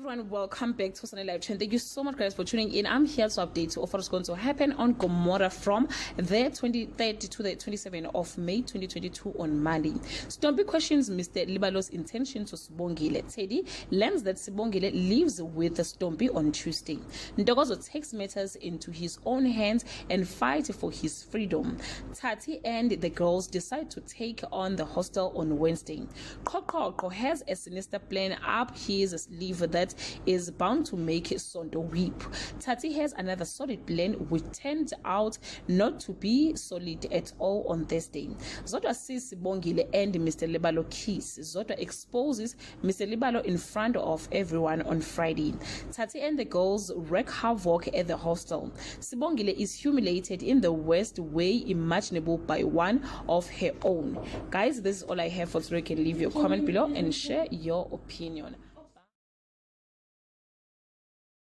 everyone, welcome back to Sunday Live Trend. Thank you so much guys for tuning in. I'm here to update you of what's going to happen on Gomora from the 23rd to the 27th of May 2022 on Monday. Stompy questions Mr. Libalo's intention to Sibongile. Teddy learns that Sibongile lives with the Stompy on Tuesday. Ndogozo takes matters into his own hands and fights for his freedom. Tati and the girls decide to take on the hostel on Wednesday. Kokoko has a sinister plan up his sleeve that is bound to make Sondo weep. Tati has another solid plan which turned out not to be solid at all on Thursday. Zodwa sees Sibongile and Mr. Libalo kiss. Zodwa exposes Mr. Libalo in front of everyone on Friday. Tati and the girls wreak havoc at the hostel. Sibongile is humiliated in the worst way imaginable by one of her own. Guys, this is all I have for today. You can leave your comment below and share your opinion.